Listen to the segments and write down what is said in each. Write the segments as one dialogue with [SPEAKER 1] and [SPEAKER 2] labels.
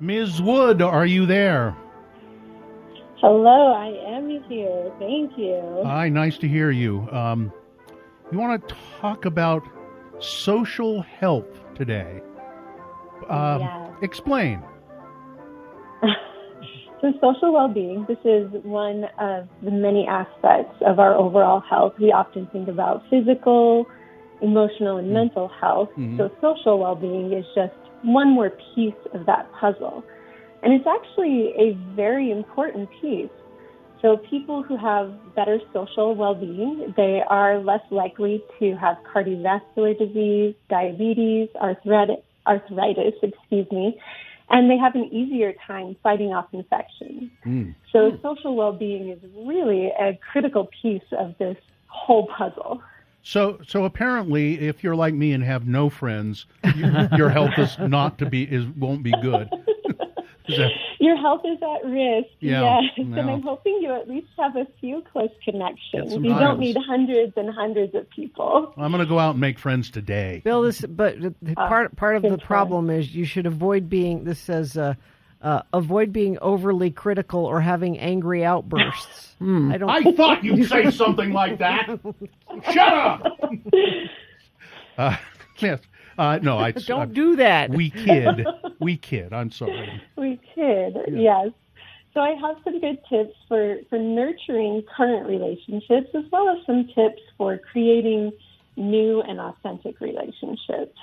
[SPEAKER 1] Ms. Wood, are you there?
[SPEAKER 2] Hello, I am here. Thank you.
[SPEAKER 1] Hi, nice to hear you. You want to talk about social health today?
[SPEAKER 2] Yeah.
[SPEAKER 1] Explain.
[SPEAKER 2] So social well-being, this is one of the many aspects of our overall health. We often think about physical, emotional, and mental health.
[SPEAKER 1] Mm-hmm.
[SPEAKER 2] So social well-being is just one more piece of that puzzle. And it's actually a very important piece. So people who have better social well-being, they are less likely to have cardiovascular disease, diabetes, arthritis, and they have an easier time fighting off infections. So social well-being is really a critical piece of this whole puzzle.
[SPEAKER 1] So apparently, if you're like me and have no friends, your health won't be good.
[SPEAKER 2] Your health is at risk, yes.
[SPEAKER 1] No.
[SPEAKER 2] And I'm hoping you at least have a few close connections. You
[SPEAKER 1] friends.
[SPEAKER 2] don't need hundreds and hundreds of people.
[SPEAKER 1] I'm going to go out and make friends today.
[SPEAKER 3] Bill, part of the problem is you should avoid being, this says, avoid being overly critical or having angry outbursts.
[SPEAKER 1] I thought you'd say something like that. Shut up! Yes. No,
[SPEAKER 3] don't do that.
[SPEAKER 1] We kid. I'm sorry.
[SPEAKER 2] We kid, yes. So I have some good tips for nurturing current relationships, as well as some tips for creating new and authentic relationships.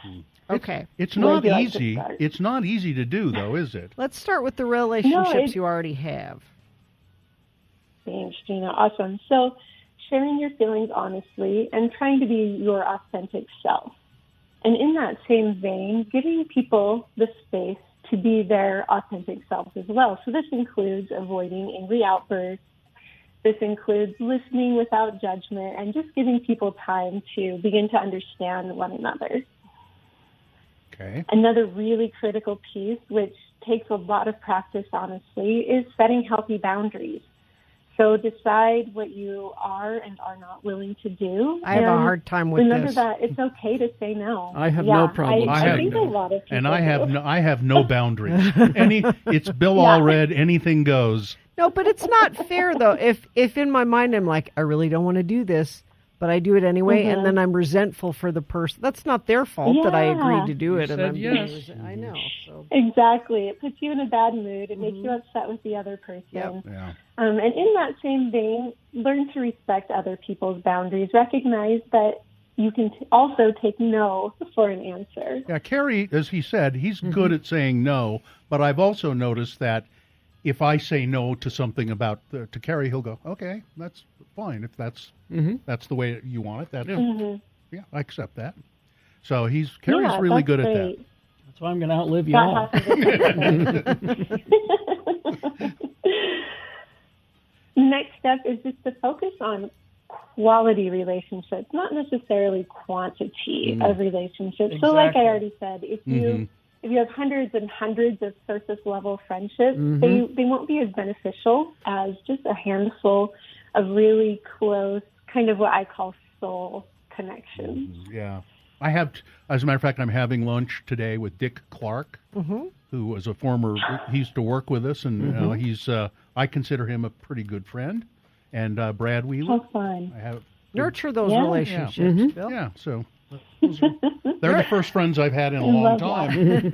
[SPEAKER 3] Okay.
[SPEAKER 1] It's not easy. It's not easy to do, though, is it?
[SPEAKER 3] Let's start with the relationships you already have.
[SPEAKER 2] Thanks, Gina. Awesome. So sharing your feelings honestly and trying to be your authentic self. And in that same vein, giving people the space to be their authentic selves as well. So this includes avoiding angry outbursts. This includes listening without judgment and just giving people time to begin to understand one another.
[SPEAKER 1] Okay.
[SPEAKER 2] Another really critical piece, which takes a lot of practice, honestly, is setting healthy boundaries. So decide what you are and are not willing to do.
[SPEAKER 3] I have a hard time with
[SPEAKER 2] remember
[SPEAKER 3] this.
[SPEAKER 2] That it's okay to say no.
[SPEAKER 4] I have no problem.
[SPEAKER 2] I think a lot of people
[SPEAKER 1] and I have no boundaries. It's Bill Allred. Anything goes.
[SPEAKER 3] No, but it's not fair though. If in my mind I'm like, I really don't want to do this, but I do it anyway, and then I'm resentful for the person. That's not their fault that I agreed to do it.
[SPEAKER 4] You said yes.
[SPEAKER 3] I know. So.
[SPEAKER 2] Exactly. It puts you in a bad mood. It makes you upset with the other person.
[SPEAKER 3] Yep.
[SPEAKER 1] Yeah.
[SPEAKER 2] And in that same vein, learn to respect other people's boundaries. Recognize that you can also take no for an answer.
[SPEAKER 1] Yeah, Kerry, as he said, he's good at saying no, but I've also noticed that if I say no to something to Kerry, he'll go, okay, that's fine. If that's the way you want it, yeah, I accept that. So Kerry's really good at that.
[SPEAKER 4] That's why I'm going to outlive you all.
[SPEAKER 2] Next step is just to focus on quality relationships, not necessarily quantity of relationships.
[SPEAKER 4] Exactly.
[SPEAKER 2] So like I already said, if you have hundreds and hundreds of surface level friendships, they won't be as beneficial as just a handful of really close, kind of what I call soul connections.
[SPEAKER 1] Yeah. I have, as a matter of fact, I'm having lunch today with Dick Clark, who was he used to work with us, and I consider him a pretty good friend, and Brad Wheeler.
[SPEAKER 2] How fun.
[SPEAKER 3] Nurture those relationships, Bill.
[SPEAKER 1] Yeah, so they're the first friends I've had in a long time.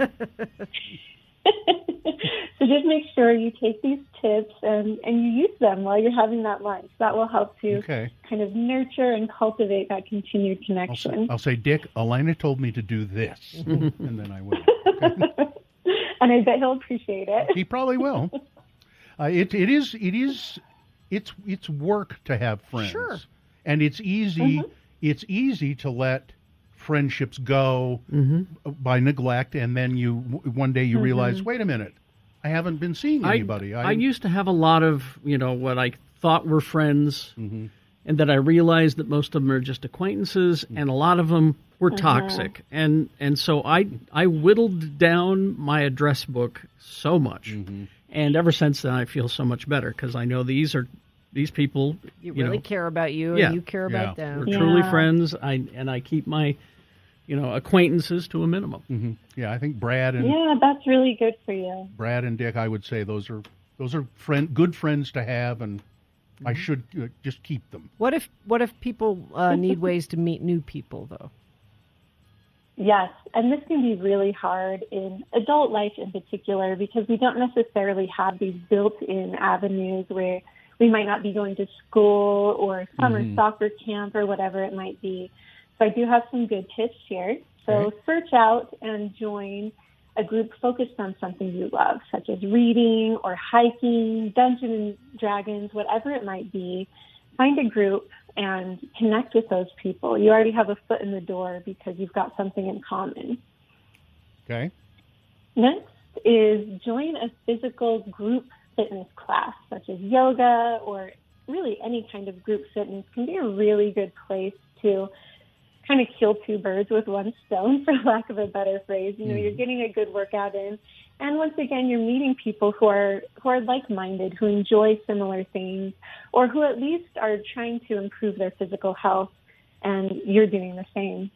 [SPEAKER 2] So just make sure you take these tips and you use them while you're having that lunch. That will help to kind of nurture and cultivate that continued connection.
[SPEAKER 1] I'll say, Dick, Alaina told me to do this, and then I will. Okay?
[SPEAKER 2] And I bet he'll appreciate it.
[SPEAKER 1] He probably will. It's work to have friends.
[SPEAKER 3] Sure.
[SPEAKER 1] And it's easy. It's easy to let friendships go by neglect, and then one day you realize, wait a minute, I haven't been seeing anybody.
[SPEAKER 4] I used to have a lot of what I thought were friends, and that I realized that most of them are just acquaintances, and a lot of them were toxic, and so I whittled down my address book so much, and ever since then I feel so much better because I know these people
[SPEAKER 3] you really care about you,
[SPEAKER 4] and
[SPEAKER 3] you care about them.
[SPEAKER 4] We're truly friends. I keep my acquaintances to a minimum.
[SPEAKER 1] Mm-hmm. Yeah, I think Brad and
[SPEAKER 2] Yeah, that's really good for you.
[SPEAKER 1] Brad and Dick, I would say those are good friends to have, and I should just keep them.
[SPEAKER 3] What if people need ways to meet new people, though?
[SPEAKER 2] Yes, and this can be really hard in adult life in particular because we don't necessarily have these built-in avenues where we might not be going to school or summer soccer camp or whatever it might be. So I do have some good tips here. So search out and join a group focused on something you love, such as reading or hiking, Dungeons and Dragons, whatever it might be. Find a group and connect with those people. You already have a foot in the door because you've got something in common.
[SPEAKER 1] Okay.
[SPEAKER 2] Next is join a physical group fitness class, such as yoga or really any kind of group fitness can be a really good place to kind of kill two birds with one stone, for lack of a better phrase. You're getting a good workout in. And once again, you're meeting people who are like-minded, who enjoy similar things, or who at least are trying to improve their physical health, and you're doing the same.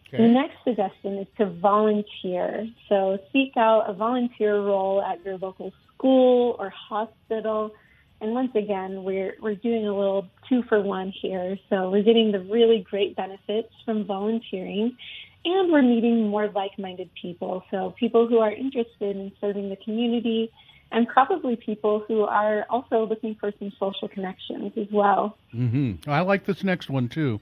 [SPEAKER 2] Okay. The next suggestion is to volunteer. So seek out a volunteer role at your local school or hospital. And once again, we're doing a little 2-for-1 here. So we're getting the really great benefits from volunteering, and we're meeting more like-minded people. So people who are interested in serving the community, and probably people who are also looking for some social connections as well.
[SPEAKER 1] Mm-hmm. I like this next one too.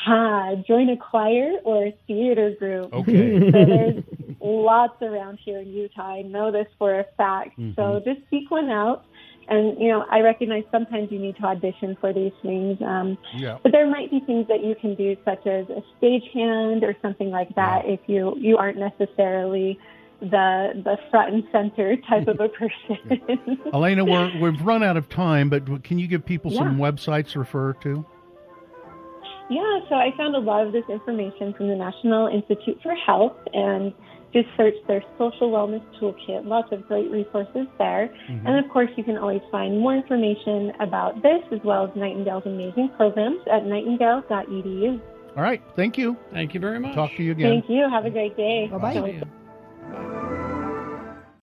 [SPEAKER 2] Join a choir or a theater group.
[SPEAKER 1] Okay.
[SPEAKER 2] So there's lots around here in Utah. I know this for a fact. Mm-hmm. So just seek one out. And, I recognize sometimes you need to audition for these things. But there might be things that you can do, such as a stagehand or something like that, if you aren't necessarily the front and center type of a person.
[SPEAKER 1] Alaina, we've run out of time, but can you give people some websites to refer to?
[SPEAKER 2] Yeah, so I found a lot of this information from the National Institute for Health, and just search their social wellness toolkit. Lots of great resources there. Mm-hmm. And of course, you can always find more information about this as well as Nightingale's amazing programs at nightingale.edu.
[SPEAKER 1] All right. Thank you.
[SPEAKER 4] Thank you very much.
[SPEAKER 1] Talk to you again.
[SPEAKER 2] Thank you. Have a great day.
[SPEAKER 3] Bye-bye.